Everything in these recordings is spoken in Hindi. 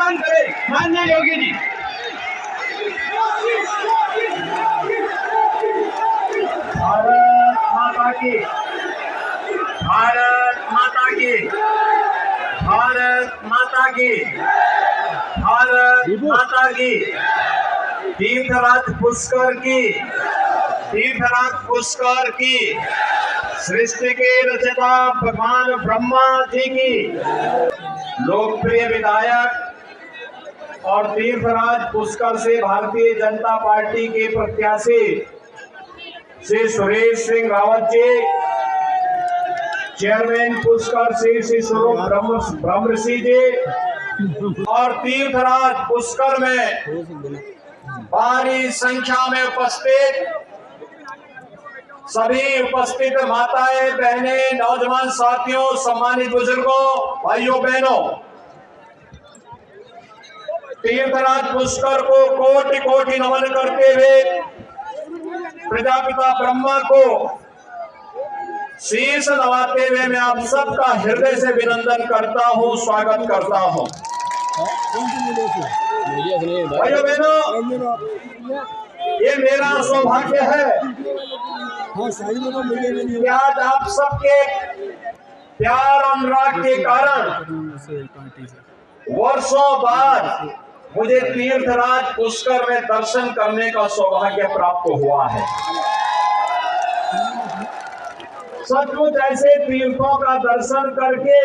प्रदान करें माननीय योगी जी। भारत माता की, भारत माता की, भारत माता की, भारत माता की। तीर्थराज पुष्कर की, तीर्थराज पुष्कर की, सृष्टि के रचयिता भगवान ब्रह्मा जी की, लोकप्रिय विधायक और तीर्थराज पुष्कर से भारतीय जनता पार्टी के प्रत्याशी श्री सुरेश सिंह रावत जी, चेयरमैन पुष्कर श्री स्वरूप ब्रह्मऋषि जी और तीर्थराज पुष्कर में भारी संख्या में उपस्थित सभी उपस्थित माताएं, बहनें, नौजवान साथियों, सम्मानित बुजुर्गों, भाइयों बहनों, तीर्थराज पुष्कर को कोटि कोटि नमन करते हुए प्रजापिता ब्रह्मा को शीश नवाते हुए मैं आप सबका हृदय से अभिनंदन करता हूं, स्वागत करता हूं। भाइयों बहनों, ये मेरा सौभाग्य है कि आज आप सबके प्यार अनुराग के कारण वर्षों बाद मुझे तीर्थराज पुष्कर में दर्शन करने का सौभाग्य प्राप्त हुआ है। सचमुच ऐसे तीर्थों का दर्शन करके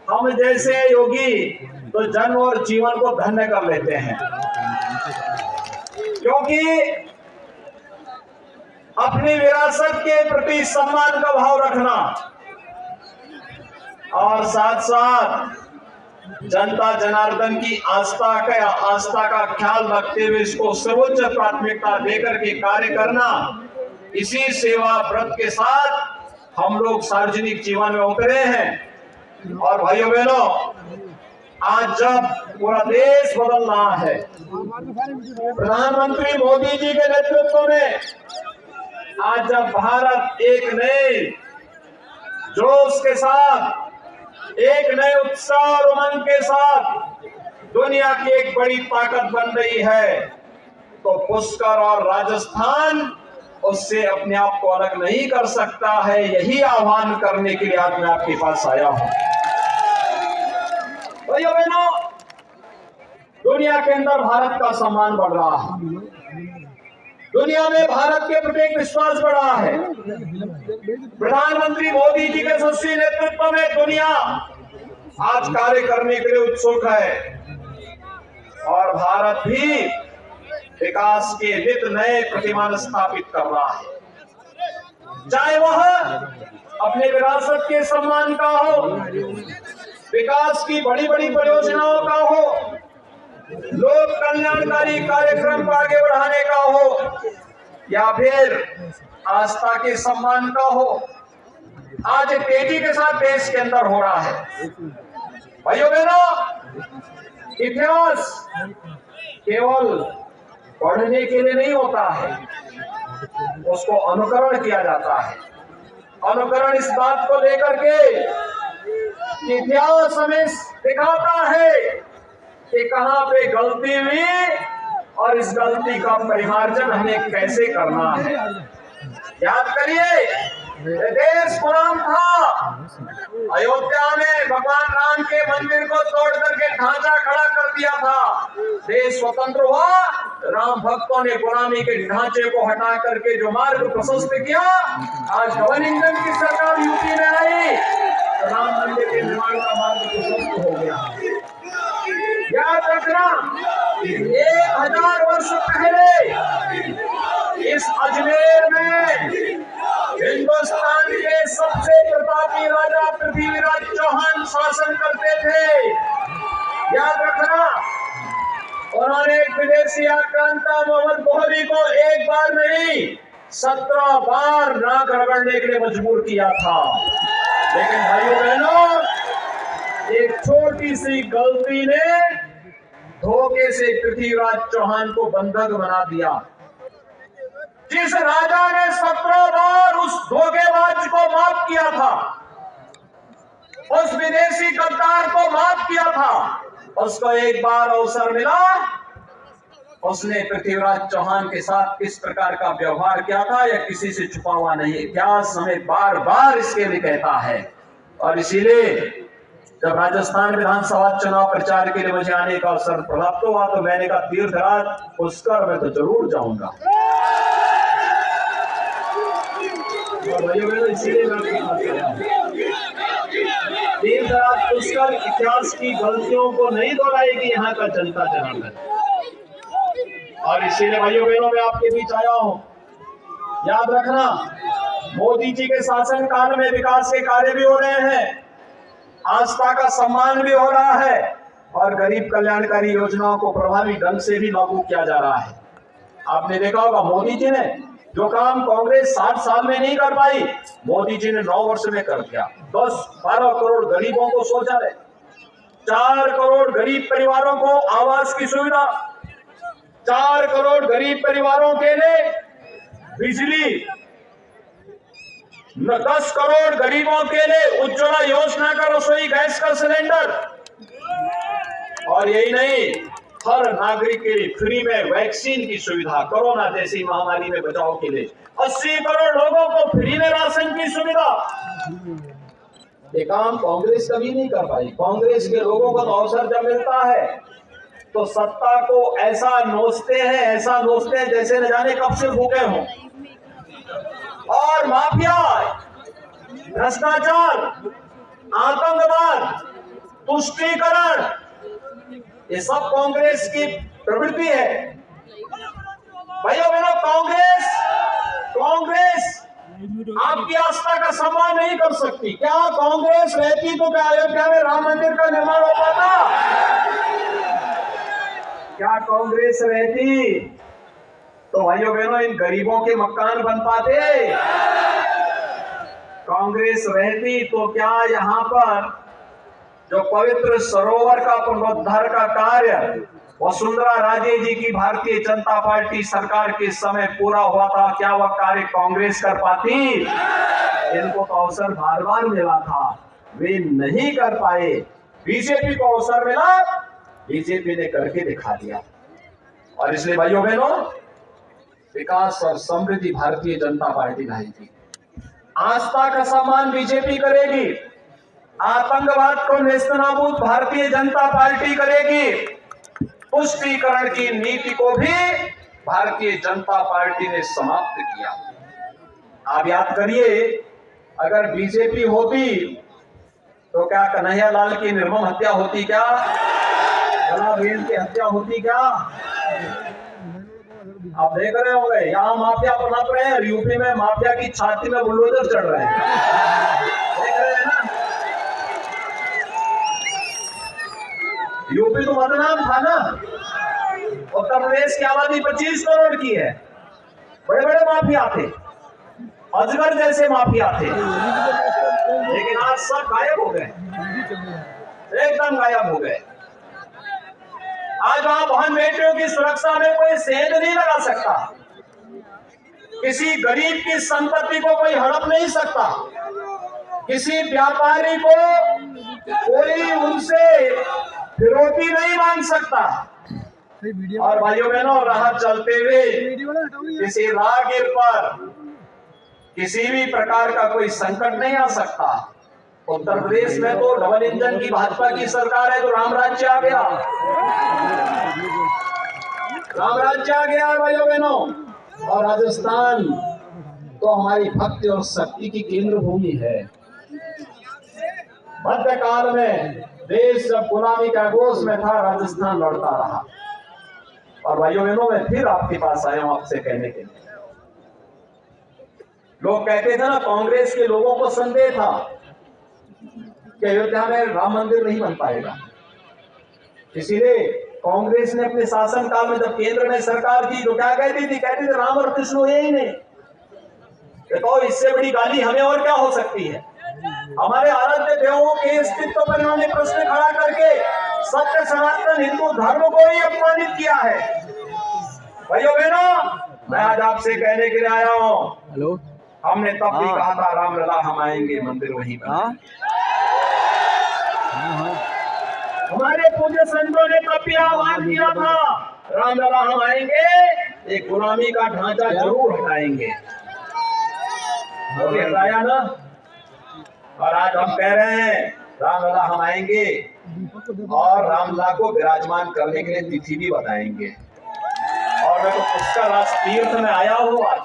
हम जैसे योगी तो जन्म और जीवन को धन्य कर लेते हैं, क्योंकि अपनी विरासत के प्रति सम्मान का भाव रखना और साथ साथ जनता जनार्दन की आस्था का ख्याल रखते हुए इसको सर्वोच्च प्राथमिकता देकर के कार्य करना, इसी सेवा व्रत के साथ हम लोग सार्वजनिक जीवन में उतरे हैं। और भाइयों बहनों, आज जब पूरा देश बदल रहा है, प्रधानमंत्री मोदी जी के नेतृत्व में आज जब भारत एक नए जोश के साथ, एक नए उत्साह और उमंग के साथ दुनिया की एक बड़ी ताकत बन रही है, तो पुष्कर और राजस्थान उससे अपने आप को अलग नहीं कर सकता है। यही आह्वान करने के लिए आज मैं आपके पास आया हूं। भाइयों बहनों, दुनिया के अंदर भारत का सम्मान बढ़ रहा है, दुनिया में भारत के प्रति एक विश्वास बढ़ा है। प्रधानमंत्री मोदी जी के यशस्वी नेतृत्व में दुनिया आज कार्य करने के लिए उत्सुक है और भारत भी विकास के नित नए प्रतिमान स्थापित कर रहा है, चाहे वह अपने विरासत के सम्मान का हो, विकास की बड़ी बड़ी परियोजनाओं का हो, लोक कल्याणकारी कार्यक्रम को आगे बढ़ाने का हो, या फिर आस्था के सम्मान का हो। आज तेजी के साथ देश के अंदर हो रहा है। भाइयों बहनों, इतिहास केवल पढ़ने के लिए नहीं होता है, उसको अनुकरण किया जाता है। अनुकरण इस बात को लेकर के इतिहास हमें दिखाता है कि कहां पे गलती हुई और इस गलती का परिमार्जन हमें कैसे करना है। याद करिए, देश गुलाम था, अयोध्या में भगवान राम के मंदिर को तोड़ करके ढांचा खड़ा कर दिया था, देश स्वतंत्र हुआ, राम भक्तों ने गुलामी के ढांचे को हटा करके जो मार्ग प्रशस्त किया, आज गवर्नमेंट की सरकार यूपी में आई, राम मंदिर के निर्माण का मार्ग प्रशस्त हो गया। याद रखना, 1000 वर्ष पहले इस अजमेर में हिंदुस्तान के सबसे प्रतापी राजा पृथ्वीराज चौहान शासन करते थे। याद रखना, उन्होंने एक विदेशी आक्रांता मोहम्मद गोहरी को एक बार नहीं 17 बार नाक रगड़ने के लिए मजबूर किया था। लेकिन भाइयों बहनों, एक छोटी सी गलती ने धोखे से पृथ्वीराज चौहान को बंधक बना दिया। जिस राजा ने 17 बार उस धोखेबाज को माफ किया था, उस विदेशी गद्दार को माफ किया था। उसको एक बार अवसर मिला, उसने पृथ्वीराज चौहान के साथ किस प्रकार का व्यवहार किया था यह किसी से छुपा हुआ नहीं। इतिहास हमें बार बार इसके लिए कहता है। और इसीलिए जब राजस्थान विधानसभा चुनाव प्रचार के लिए मुझे आने का अवसर प्राप्त हुआ तो मैंने कहा तीर्थराज पुष्कर मैं तो जरूर जाऊंगा। इसीलिए तीर्थराज पुष्कर इतिहास की गलतियों को नहीं दोहराएगी यहाँ का जनता जनार्दन। और इसीलिए भाइयों बहनों मैं आपके बीच आया हूं। याद रखना, मोदी जी के शासन काल में विकास के कार्य भी हो रहे हैं, आस्था का सम्मान भी हो रहा है और गरीब कल्याणकारी योजनाओं को प्रभावी ढंग से भी लागू किया जा रहा है। आपने देखा होगा मोदी जी ने जो काम कांग्रेस 60 साल में नहीं कर पाई, मोदी जी ने 9 वर्ष में कर दिया। 10-12 करोड़ गरीबों को शौचालय, 4 करोड़ गरीब परिवारों को आवास की सुविधा, 4 करोड़ गरीब परिवारों के लिए बिजली, 10 करोड़ गरीबों के लिए उज्ज्वला योजना का रसोई गैस का सिलेंडर। और यही नहीं, हर नागरिक के लिए फ्री में वैक्सीन की सुविधा, कोरोना जैसी महामारी में बचाव के लिए 80 करोड़ लोगों को फ्री में राशन की सुविधा। ये काम कांग्रेस कभी नहीं कर पाई। कांग्रेस के लोगों को तो अवसर जब मिलता है तो सत्ता को ऐसा नोचते हैं जैसे न जाने कब से भूखे हों। और माफिया, भ्रष्टाचार, आतंकवाद, तुष्टीकरण, ये सब कांग्रेस की प्रवृत्ति है। भाइयों बहनों, कांग्रेस आपकी आस्था का सम्मान नहीं कर सकती। क्या कांग्रेस रहती तो क्या अयोध्या में राम मंदिर का निर्माण हो पाता? क्या कांग्रेस रहती तो भाइयों बहनों इन गरीबों के मकान बन पाते? कांग्रेस रहती तो क्या यहाँ पर जो पवित्र सरोवर का पुनरुद्धार का कार्य वसुंधरा राजे जी की भारतीय जनता पार्टी सरकार के समय पूरा हुआ था, क्या वह कार्य कांग्रेस कर पाती? इनको तो अवसर बार बार मिला था, वे नहीं कर पाए। बीजेपी को अवसर मिला, बीजेपी ने करके दिखा दिया। और इसलिए भाइयों बहनों, विकास और समृद्धि भारतीय जनता पार्टी लाएगी, आस्था का सम्मान बीजेपी करेगी, आतंकवाद को नेस्तनाबूद भारतीय जनता पार्टी करेगी, पुष्टीकरण की नीति को भी भारतीय जनता पार्टी ने समाप्त किया। आप याद करिए, अगर बीजेपी होती तो क्या कन्हैया लाल की निर्मम हत्या होती? क्या गलाबेन की हत्या होती? क्या आप देख रहे होंगे यहाँ माफिया पनप रहे हैं, यूपी में माफिया की छाती में बुलडोजर चढ़ रहे हैं, देख रहे हैं ना। यूपी तो बदनाम था ना, उत्तर प्रदेश की आबादी 25 करोड़ की है, बड़े बड़े माफिया थे, अजगर जैसे माफिया थे, लेकिन आज सब गायब हो गए, एकदम गायब हो गए। आज वहां बहन बेटियों की सुरक्षा में कोई सेंध नहीं लगा सकता, किसी गरीब की संपत्ति को कोई हड़प नहीं सकता, किसी व्यापारी को कोई उनसे फिरौती नहीं मांग सकता। और भाइयों बहनों, राह चलते हुए किसी राहगीर पर किसी भी प्रकार का कोई संकट नहीं आ सकता। उत्तर प्रदेश में तो डबल इंजन की भाजपा की सरकार है तो राम राज्य आ गया, राम राज्य आ गया भाइयों बहनों। और राजस्थान तो हमारी भक्ति और शक्ति की केंद्र भूमि है। मध्यकाल में देश जब गुलामी के आगोश में था, राजस्थान लड़ता रहा। और भाइयों बहनों, मैं फिर आपके पास आया हूं आपसे कहने के लिए, लोग कहते थे ना, कांग्रेस के लोगों को संदेह था कि अयोध्या में राम मंदिर नहीं बन पाएगा, इसीलिए कांग्रेस ने अपने शासन काल में जब केंद्र में सरकार थी तो क्या कहती थी राम और कृष्ण हुए ही नहीं। देखो, इससे बड़ी गाली हमें और क्या हो सकती है। हमारे आराध्य देवों के अस्तित्व पर इन्होंने प्रश्न खड़ा करके सत्य सनातन हिंदू धर्म को ही अपमानित किया है। भाइयों बहनों, मैं आज आपसे कहने के लिए आया हूँ, हेलो, हमने तब भी कहा था राम लला हम आएंगे, मंदिर वहीं बना। हमारे पूज्य संतों ने तब भी आह्वान किया था, रामलला हम आएंगे, एक गुलामी का ढांचा जरूर हटाएंगे। और हटाया ना, और आज हम कह रहे हैं रामलला हम आएंगे और रामलला को विराजमान करने के लिए तिथि भी बताएंगे। और मैं तो पुष्कर राज तीर्थ में आया हूँ। आज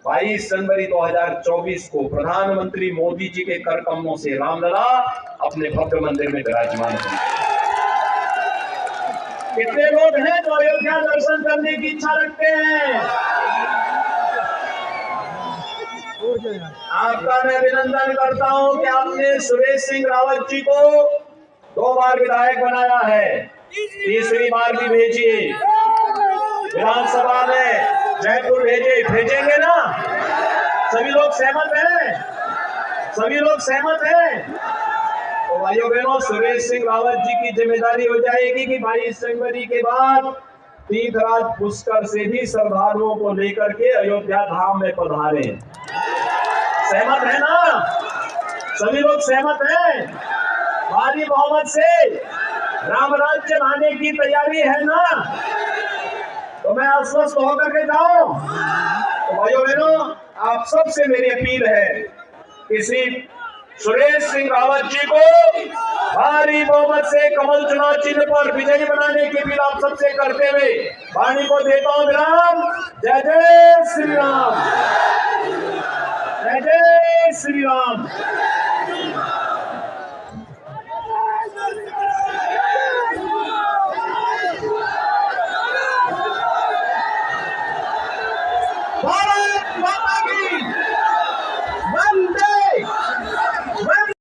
22 जनवरी 2024 को प्रधानमंत्री मोदी जी के कर कमलों से रामलला अपने भव्य मंदिर में विराजमान होंगे। कितने लोग हैं जो अयोध्या दर्शन करने की इच्छा रखते हैं? आपका मैं अभिनंदन करता हूं कि आपने सुरेश सिंह रावत जी को 2 बार विधायक बनाया है, तीसरी बार भी भेजिए। विधानसभा में जयपुर भेजेंगे ना? सभी लोग सहमत हैं? सभी लोग सहमत हैं? तो भाइयों बहनों, सुरेश सिंह रावत जी की जिम्मेदारी हो जाएगी कि 22 जनवरी के बाद तीर्थराज पुष्कर से भी श्रद्धालुओं को लेकर के अयोध्या धाम में पधारें। सहमत है ना? सभी लोग सहमत हैं? भारी बहुमत से राम राज्य लाने की तैयारी है ना? तो मैं आश्वस्त होकर के जाऊं। तो भाइयों बहनों, आप सबसे मेरी अपील है कि श्री सुरेश सिंह रावत जी को भारी बहुमत से कमल चुनाव चिन्ह पर विजयी बनाने की अपील आप सबसे करते हुए वाणी को देता हूं विराम। जय जय श्री राम, जय जय श्री राम।